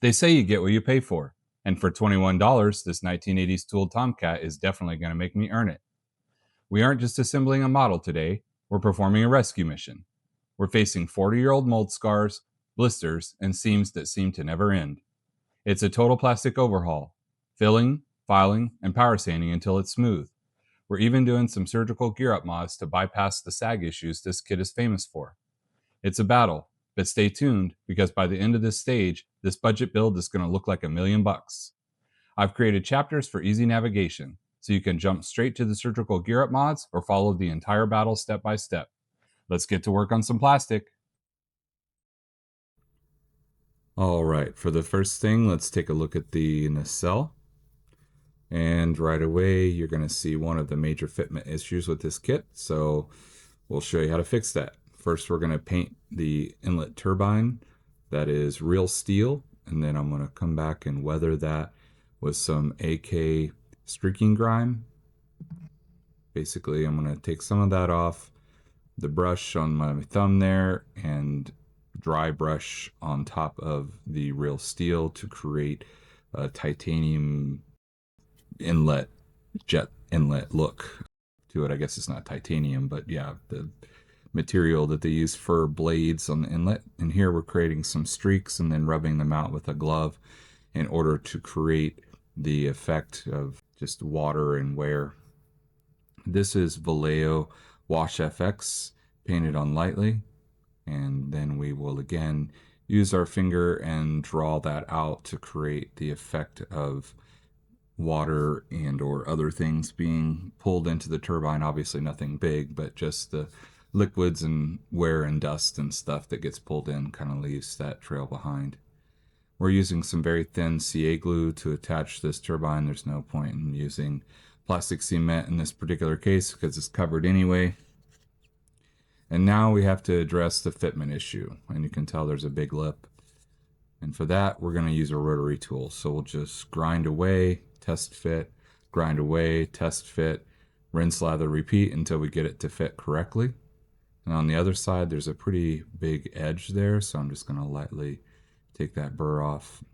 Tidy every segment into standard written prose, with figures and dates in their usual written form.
They say you get what you pay for, and for $21, this 1980s tooled Tomcat is definitely going to make me earn it. We aren't just assembling a model today, we're performing a rescue mission. We're facing 40-year-old mold scars, blisters, and seams that seem to never end. It's a total plastic overhaul, filling, filing, and power sanding until it's smooth. We're even doing some surgical gear up mods to bypass the sag issues this kit is famous for. It's a battle, but stay tuned because by the end of this stage, this budget build is going to look like $1 million. I've created chapters for easy navigation, so you can jump straight to the surgical gear up mods or follow the entire battle step by step. Let's get to work on some plastic. All right, for the first thing, let's take a look at the nacelle. And right away, you're going to see one of the major fitment issues with this kit, so we'll show you how to fix that. First, we're going to paint the inlet turbine. That is real steel, and then I'm going to come back and weather that with some AK streaking grime. Basically, I'm going to take some of that off the brush on my thumb there and dry brush on top of the real steel to create a titanium inlet, jet inlet look to it. I guess it's not titanium, but yeah, the material that they use for blades on the inlet. And here we're creating some streaks and then rubbing them out with a glove in order to create the effect of just water and wear. This is Vallejo Wash FX painted on lightly, and then we will again use our finger and draw that out to create the effect of water and or other things being pulled into the turbine. Obviously nothing big, but just the liquids and wear and dust and stuff that gets pulled in kind of leaves that trail behind. We're using some very thin CA glue to attach this turbine. There's no point in using plastic cement in this particular case because it's covered anyway. And now we have to address the fitment issue, and you can tell there's a big lip. And for that, we're going to use a rotary tool. So we'll just grind away, test fit, grind away, test fit, rinse, lather, repeat until we get it to fit correctly. And on the other side, there's a pretty big edge there, so I'm just going to lightly take that burr off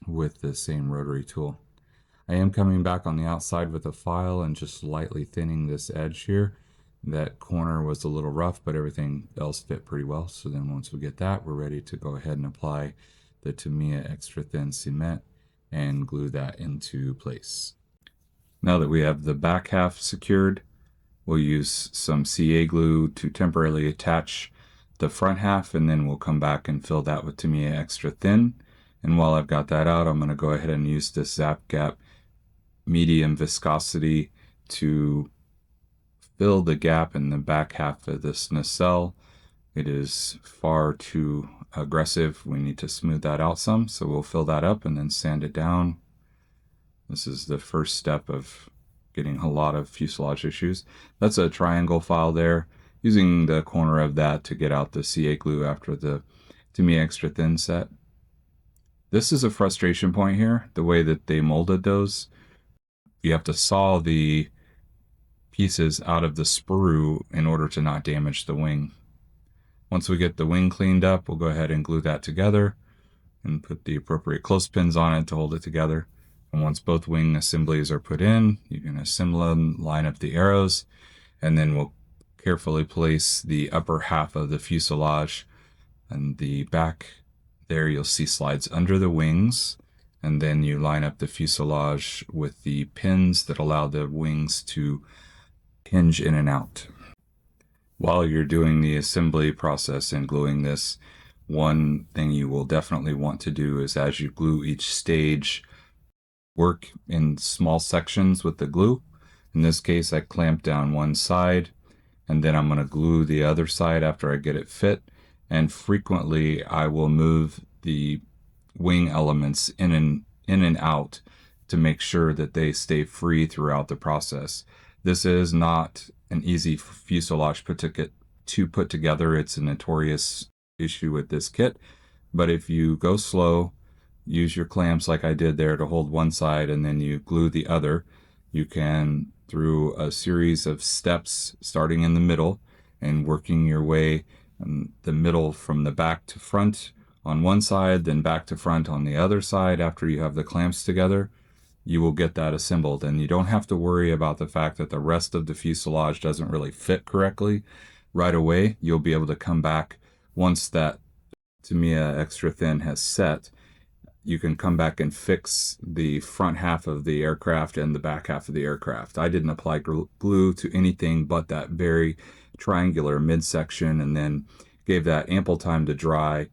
with the same rotary tool. I am coming back on the outside with a file and just lightly thinning this edge here. That corner was a little rough, but everything else fit pretty well. So then once we get that, we're ready to go ahead and apply the Tamiya extra thin cement and glue that into place. Now that we have the back half secured, we'll use some CA glue to temporarily attach the front half, and then we'll come back and fill that with Tamiya extra thin. And while I've got that out, I'm going to go ahead and use this Zap Gap medium viscosity to fill the gap in the back half of this nacelle. It is far too aggressive. We need to smooth that out some, so we'll fill that up and then sand it down. This is the first step of getting a lot of fuselage issues. That's a triangle file there, using the corner of that to get out the CA glue after the Tamiya extra thin set. This is a frustration point here, the way that they molded those. You have to saw the pieces out of the sprue in order to not damage the wing. Once we get the wing cleaned up, we'll go ahead and glue that together and put the appropriate clothespins on it to hold it together. And once both wing assemblies are put in, you can assemble them, line up the arrows, and then we'll carefully place the upper half of the fuselage, and the back there you'll see slides under the wings, and then you line up the fuselage with the pins that allow the wings to hinge in and out. While you're doing the assembly process and gluing this, one thing you will definitely want to do is, as you glue each stage, work in small sections with the glue. In this case, I clamped down one side, and then I'm going to glue the other side after I get it fit. And frequently, I will move the wing elements in and out to make sure that they stay free throughout the process. This is not an easy fuselage to put together. It's a notorious issue with this kit, but if you go slow, use your clamps like I did there to hold one side, and then you glue the other, you can, through a series of steps starting in the middle and working your way in the middle from the back to front, on one side, then back to front on the other side after you have the clamps together, you will get that assembled. And you don't have to worry about the fact that the rest of the fuselage doesn't really fit correctly right away. You'll be able to come back once that Tamiya extra thin has set. You can come back and fix the front half of the aircraft and the back half of the aircraft. I didn't apply glue to anything but that very triangular midsection, and then gave that ample time to dry,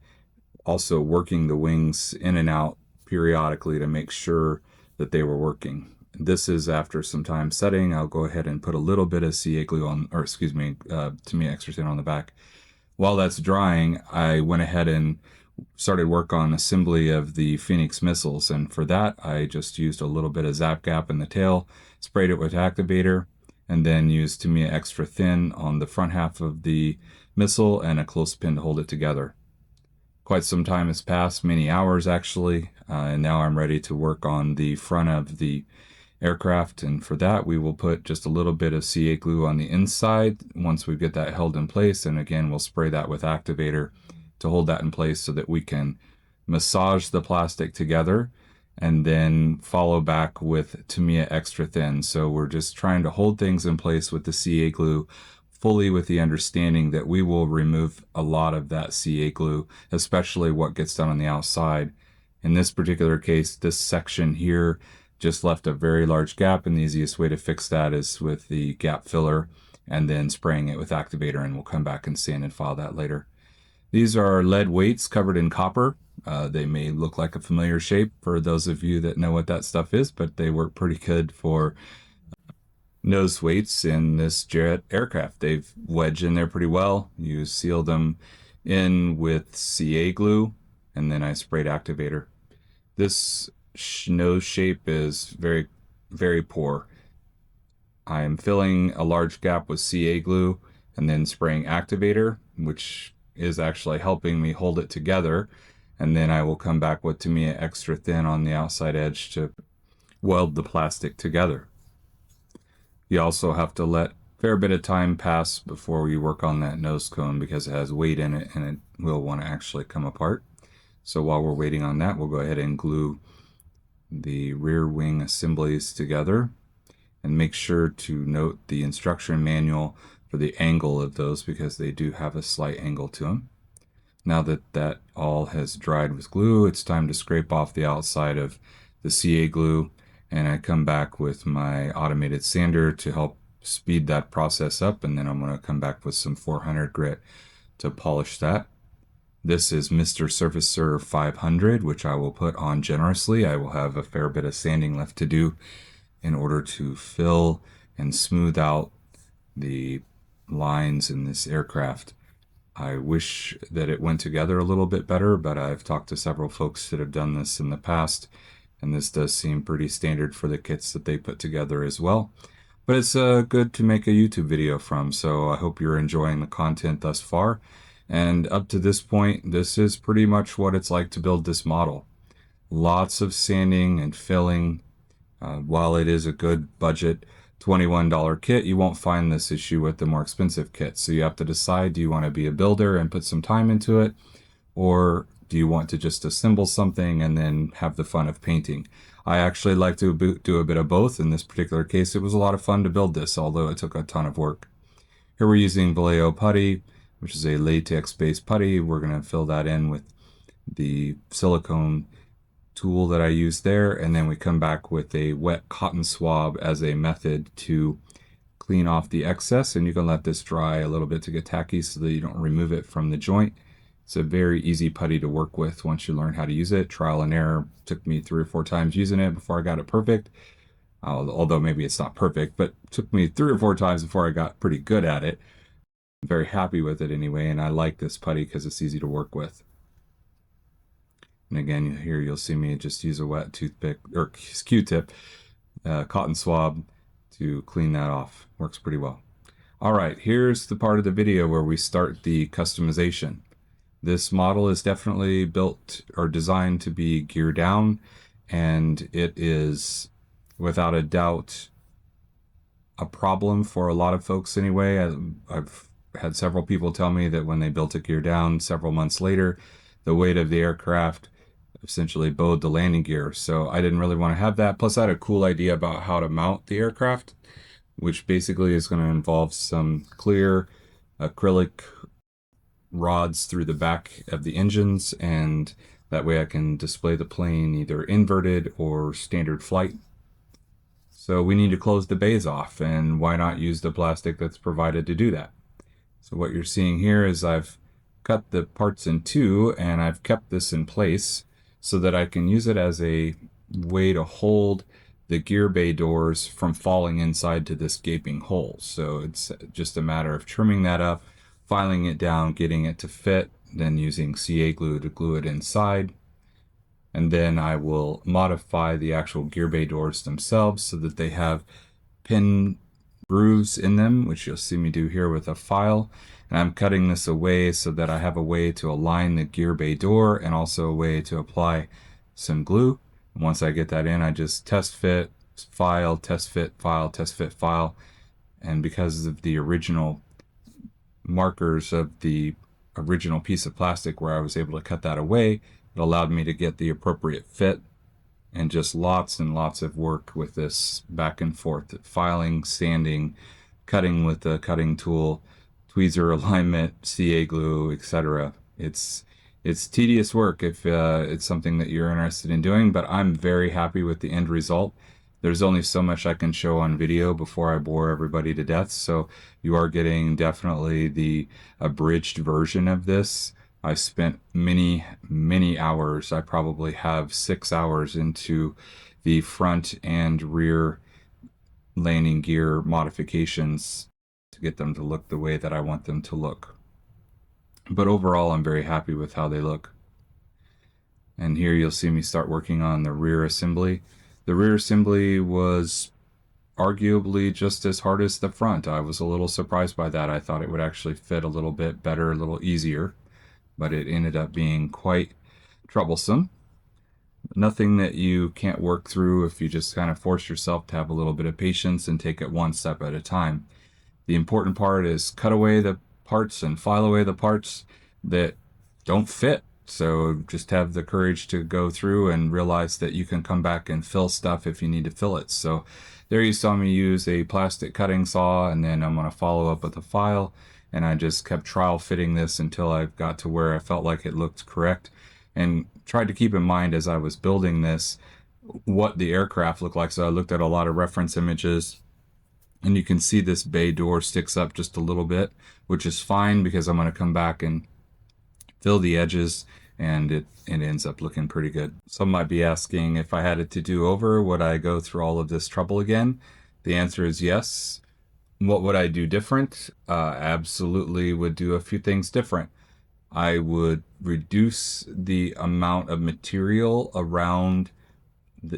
also working the wings in and out periodically to make sure that they were working. This is after some time setting. I'll go ahead and put a little bit of CA glue on, or excuse me, Tamiya extra thin on the back. While that's drying, I went ahead and started work on assembly of the Phoenix missiles, and for that I just used a little bit of zap gap in the tail, sprayed it with activator, and then used Tamiya extra thin on the front half of the missile and a clothespin to hold it together. Quite some time has passed, many hours actually, and now I'm ready to work on the front of the aircraft, and for that we will put just a little bit of CA glue on the inside once we get that held in place, and again we'll spray that with activator to hold that in place so that we can massage the plastic together and then follow back with Tamiya extra thin. So we're just trying to hold things in place with the CA glue, fully with the understanding that we will remove a lot of that CA glue, especially what gets done on the outside. In this particular case, this section here just left a very large gap, and the easiest way to fix that is with the gap filler and then spraying it with activator, and we'll come back and sand and file that later. These are lead weights covered in copper. They may look like a familiar shape for those of you that know what that stuff is, but they work pretty good for nose weights in this jet aircraft. They've wedged in there pretty well. You seal them in with CA glue, and then I sprayed activator. This nose shape is very, very poor. I am filling a large gap with CA glue and then spraying activator, which is actually helping me hold it together. And then I will come back with Tamiya extra thin on the outside edge to weld the plastic together. You also have to let a fair bit of time pass before you work on that nose cone because it has weight in it and it will want to actually come apart. So while we're waiting on that, we'll go ahead and glue the rear wing assemblies together, and make sure to note the instruction manual for the angle of those because they do have a slight angle to them. Now that that all has dried with glue, it's time to scrape off the outside of the CA glue, and I come back with my automated sander to help speed that process up, and then I'm going to come back with some 400 grit to polish that. This is Mr. Surfacer 500, which I will put on generously. I will have a fair bit of sanding left to do in order to fill and smooth out the lines in this aircraft. I wish that it went together a little bit better, but I've talked to several folks that have done this in the past, and this does seem pretty standard for the kits that they put together as well. But it's good to make a YouTube video from, so I hope you're enjoying the content thus far. And up to this point, this is pretty much what it's like to build this model. Lots of sanding and filling. While it is a good budget $21 kit, you won't find this issue with the more expensive kits. So you have to decide, do you want to be a builder and put some time into it? Or do you want to just assemble something and then have the fun of painting? I actually like to do a bit of both. In this particular case, it was a lot of fun to build this, although it took a ton of work. Here we're using Vallejo putty, which is a latex-based putty. We're going to fill that in with the silicone tool that I used there, and then we come back with a wet cotton swab as a method to clean off the excess, and you can let this dry a little bit to get tacky so that you don't remove it from the joint. It's a very easy putty to work with once you learn how to use it. Trial and error. Took me 3 or 4 times using it before I got it perfect. Although maybe it's not perfect, but it took me 3 or 4 times before I got pretty good at it. I'm very happy with it anyway, and I like this putty because it's easy to work with. And again, here you'll see me just use a wet toothpick or Q-tip, cotton swab to clean that off. Works pretty well. All right, here's the part of the video where we start the customization. This model is definitely built or designed to be gear down, and it is without a doubt a problem for a lot of folks anyway. I've had several people tell me that when they built it gear down several months later, the weight of the aircraft essentially bowed the landing gear. So I didn't really want to have that. Plus, I had a cool idea about how to mount the aircraft, which basically is going to involve some clear acrylic rods through the back of the engines, and that way I can display the plane either inverted or standard flight. So we need to close the bays off, and why not use the plastic that's provided to do that? So what you're seeing here is I've cut the parts in two, and I've kept this in place so that I can use it as a way to hold the gear bay doors from falling inside to this gaping hole. So it's just a matter of trimming that up, filing it down, getting it to fit, then using CA glue to glue it inside. And then I will modify the actual gear bay doors themselves so that they have pin grooves in them, which you'll see me do here with a file. And I'm cutting this away so that I have a way to align the gear bay door and also a way to apply some glue. And once I get that in, I just test fit, file, test fit, file, test fit, file. And because of the original markers of the original piece of plastic where I was able to cut that away, it allowed me to get the appropriate fit. And just lots and lots of work with this back and forth, filing, sanding, cutting with the cutting tool, tweezer alignment, CA glue, etc. It's tedious work if it's something that you're interested in doing, but I'm very happy with the end result. There's only so much I can show on video before I bore everybody to death, so you are getting definitely the abridged version of this. I spent many, many hours. I probably have 6 hours into the front and rear landing gear modifications to get them to look the way that I want them to look. But overall, I'm very happy with how they look. And here you'll see me start working on the rear assembly. The rear assembly was arguably just as hard as the front. I was a little surprised by that. I thought it would actually fit a little bit better, a little easier, but it ended up being quite troublesome. Nothing that you can't work through if you just kind of force yourself to have a little bit of patience and take it one step at a time. The important part is cut away the parts and file away the parts that don't fit. So just have the courage to go through and realize that you can come back and fill stuff if you need to fill it. So there you saw me use a plastic cutting saw, and then I'm going to follow up with a file. And I just kept trial fitting this until I got to where I felt like it looked correct, and tried to keep in mind as I was building this what the aircraft looked like. So I looked at a lot of reference images, and you can see this bay door sticks up just a little bit, which is fine because I'm going to come back and fill the edges, and it ends up looking pretty good. Some might be asking, if I had it to do over, would I go through all of this trouble again? The answer is yes. What would I do different? Absolutely would do a few things different. I would reduce the amount of material around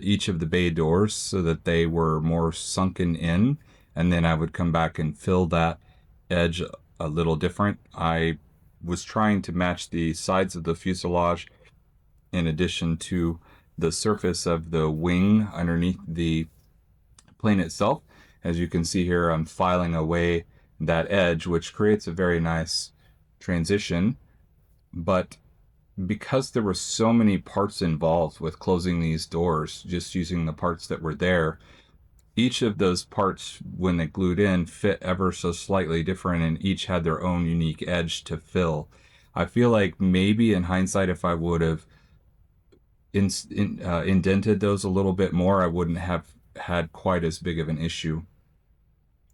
each of the bay doors so that they were more sunken in, and then I would come back and fill that edge a little different. I was trying to match the sides of the fuselage in addition to the surface of the wing underneath the plane itself. As you can see here, I'm filing away that edge, which creates a very nice transition. But because there were so many parts involved with closing these doors, just using the parts that were there, each of those parts, when they glued in, fit ever so slightly different, and each had their own unique edge to fill. I feel like maybe in hindsight, if I would have indented those a little bit more, I wouldn't have had quite as big of an issue.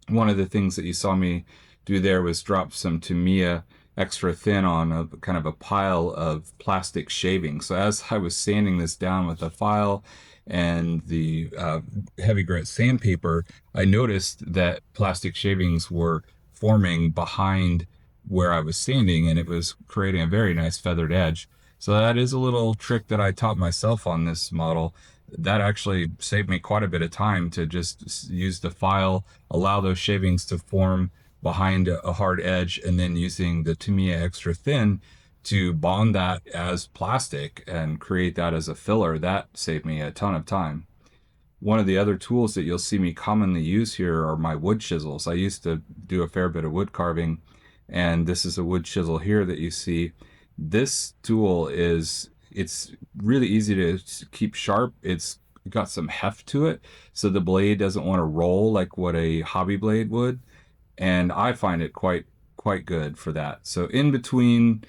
One of the things that you saw me do there was drop some Tamiya extra thin on a kind of a pile of plastic shavings. So as I was sanding this down with a file and the heavy grit sandpaper, I noticed that plastic shavings were forming behind where I was sanding, and it was creating a very nice feathered edge. So that is a little trick that I taught myself on this model. That actually saved me quite a bit of time to just use the file, allow those shavings to form behind a hard edge, and then using the Tamiya extra thin to bond that as plastic and create that as a filler. That saved me a ton of time. One of the other tools that you'll see me commonly use here are my wood chisels. I used to do a fair bit of wood carving, and this is a wood chisel here that you see. This tool it's really easy to keep sharp. It's got some heft to it, so the blade doesn't want to roll like what a hobby blade would, and I find it quite good for that. So in between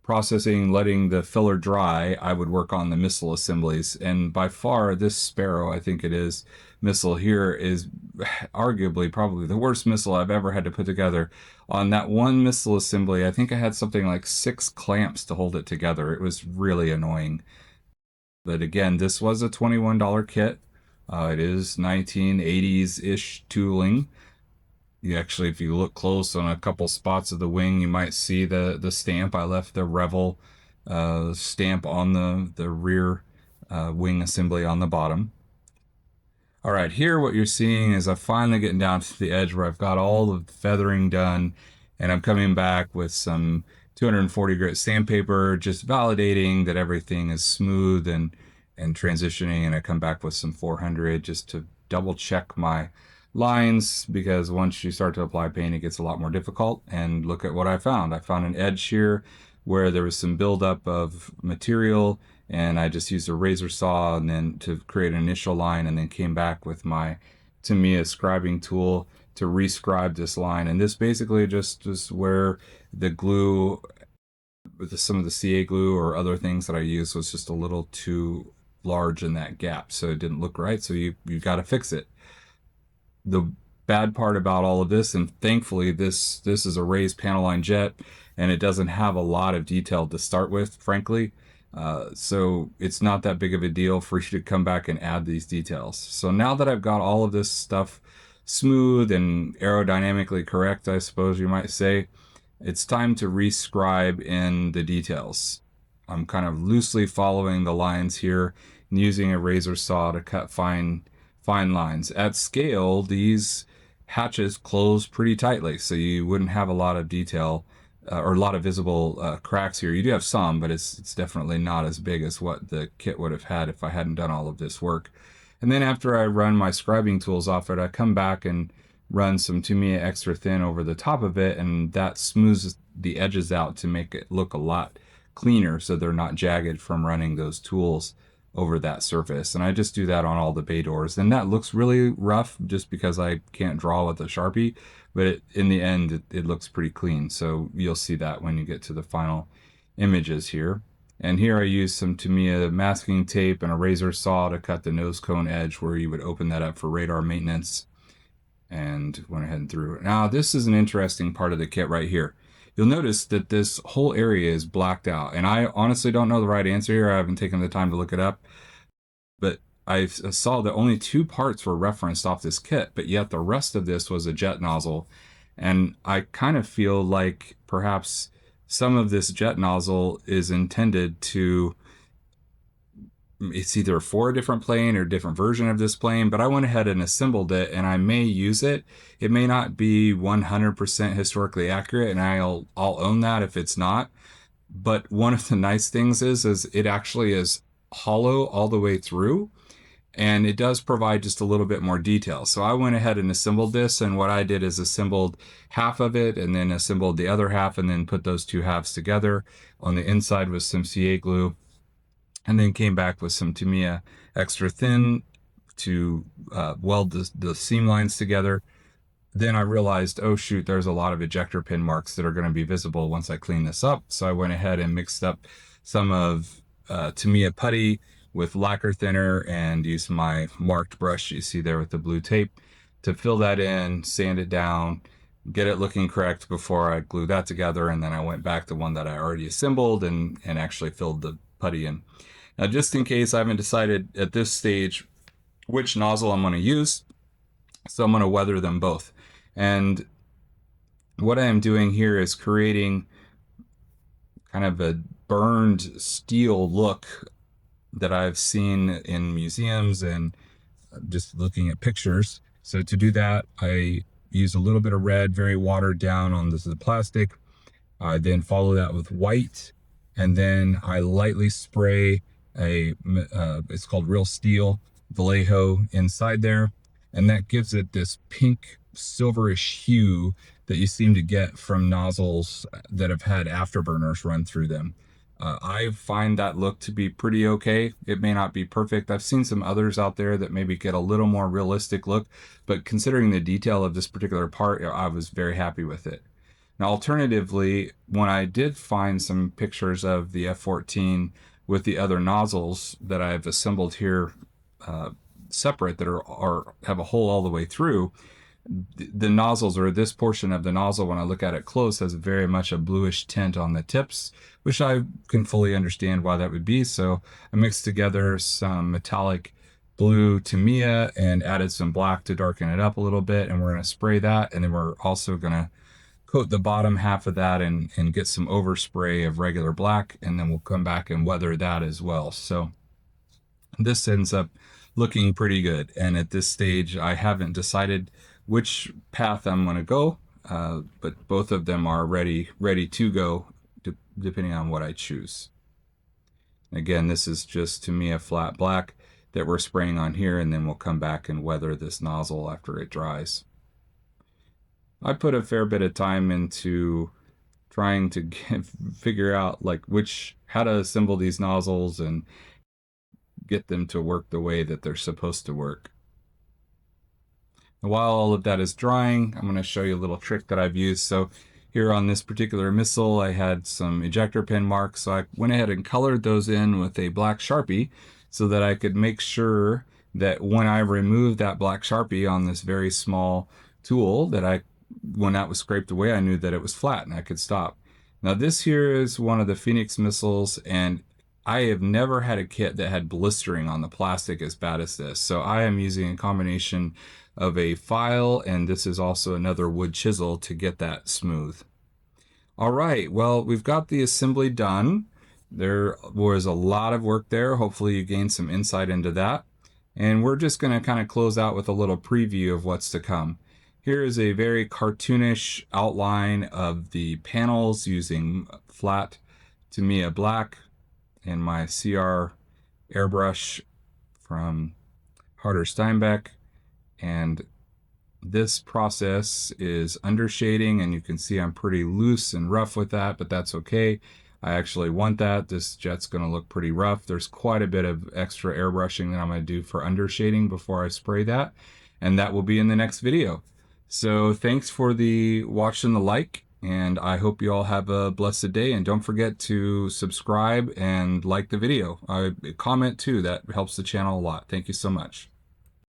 processing, letting the filler dry, I would work on the missile assemblies. And by far, this Sparrow, I think it is, missile here is arguably probably the worst missile I've ever had to put together. On that one missile assembly, I think I had something like 6 clamps to hold it together. It was really annoying. But again, this was a $21 kit. It is 1980s-ish tooling. You actually, if you look close on a couple spots of the wing, you might see the stamp. I left the Revell stamp on the rear wing assembly on the bottom. All right, here what you're seeing is I'm finally getting down to the edge where I've got all of the feathering done, and I'm coming back with some 240 grit sandpaper, just validating that everything is smooth and transitioning, and I come back with some 400 just to double check my lines, because once you start to apply paint, it gets a lot more difficult. And look at what I found. I found an edge here where there was some buildup of material, and I just used a razor saw and then to create an initial line, and then came back with my Tamiya scribing tool to rescribe this line. And this basically just where the glue with some of the CA glue or other things that I used was just a little too large in that gap, so it didn't look right. So you got to fix it. The bad part about all of this, and thankfully this is a raised panel line jet, and it doesn't have a lot of detail to start with, frankly. So it's not that big of a deal for you to come back and add these details. So now that I've got all of this stuff smooth and aerodynamically correct, I suppose you might say, it's time to rescribe in the details. I'm kind of loosely following the lines here and using a razor saw to cut fine lines. At scale, these hatches close pretty tightly, so you wouldn't have a lot of detail or a lot of visible cracks here. You do have some, but it's definitely not as big as what the kit would have had if I hadn't done all of this work. And then after I run my scribing tools off it, I come back and run some Tamiya extra thin over the top of it, and that smooths the edges out to make it look a lot cleaner, so they're not jagged from running those tools over that surface. And I just do that on all the bay doors, and that looks really rough just because I can't draw with a Sharpie, but in the end it looks pretty clean. So you'll see that when you get to the final images here. And here I use some Tamiya masking tape and a razor saw to cut the nose cone edge where you would open that up for radar maintenance, and went ahead and threw it. Now this is an interesting part of the kit right here. You'll notice that this whole area is blacked out, and I honestly don't know the right answer here. I haven't taken the time to look it up, but I saw that only 2 parts were referenced off this kit, but yet the rest of this was a jet nozzle. And I kind of feel like perhaps some of this jet nozzle is intended to, it's either for a different plane or a different version of this plane, but I went ahead and assembled it, and I may use it. It may not be 100% historically accurate, and I'll own that if it's not. But one of the nice things is it actually is hollow all the way through, and it does provide just a little bit more detail. So I went ahead and assembled this, and what I did is assembled half of it and then assembled the other half, and then put those 2 halves together on the inside with some CA glue, and then came back with some Tamiya extra thin to weld the seam lines together. Then I realized, oh shoot, there's a lot of ejector pin marks that are going to be visible once I clean this up. So I went ahead and mixed up some of Tamiya putty with lacquer thinner and used my marked brush you see there with the blue tape to fill that in, sand it down, get it looking correct before I glue that together. And then I went back to one that I already assembled and actually filled the putty in. Now, just in case I haven't decided at this stage which nozzle I'm going to use, so I'm going to weather them both. And what I am doing here is creating kind of a burned steel look that I've seen in museums and just looking at pictures. So to do that, I use a little bit of red, very watered down on the plastic. I then follow that with white, and then I lightly spray it's called Real Steel Vallejo inside there, and that gives it this pink silverish hue that you seem to get from nozzles that have had afterburners run through them. I find that look to be pretty okay. It may not be perfect. I've seen some others out there that maybe get a little more realistic look, but considering the detail of this particular part, I was very happy with it. Now, alternatively, when I did find some pictures of the F-14 with the other nozzles that I've assembled here separate that are have a hole all the way through, the nozzles, or this portion of the nozzle, when I look at it close, has very much a bluish tint on the tips, which I can fully understand why that would be. So I mixed together some metallic blue Tamiya and added some black to darken it up a little bit, and we're going to spray that, and then we're also going to coat the bottom half of that and get some overspray of regular black, and then we'll come back and weather that as well. So this ends up looking pretty good, and at this stage I haven't decided which path I'm going to go, but both of them are ready to go depending on what I choose. Again, this is just to me a flat black that we're spraying on here, and then we'll come back and weather this nozzle after it dries. I put a fair bit of time into trying to figure out like how to assemble these nozzles and get them to work the way that they're supposed to work. While all of that is drying, I'm going to show you a little trick that I've used. So here on this particular missile, I had some ejector pin marks. So I went ahead and colored those in with a black Sharpie so that I could make sure that when I removed that black Sharpie on this very small tool, that when that was scraped away, I knew that it was flat and I could stop. Now this here is one of the Phoenix missiles, and I have never had a kit that had blistering on the plastic as bad as this. So I am using a combination of a file, and this is also another wood chisel to get that smooth. All right, well, we've got the assembly done. There was a lot of work there. Hopefully you gained some insight into that. And we're just going to kind of close out with a little preview of what's to come. Here is a very cartoonish outline of the panels using flat Tamiya black and my CR airbrush from Harder Steinbeck. And this process is undershading, and you can see I'm pretty loose and rough with that, but that's okay. I actually want that. This jet's going to look pretty rough. There's quite a bit of extra airbrushing that I'm going to do for undershading before I spray that, and that will be in the next video. So thanks for the watch and the like, and I hope you all have a blessed day, and don't forget to subscribe and like the video. Comment too, that helps the channel a lot. Thank you so much.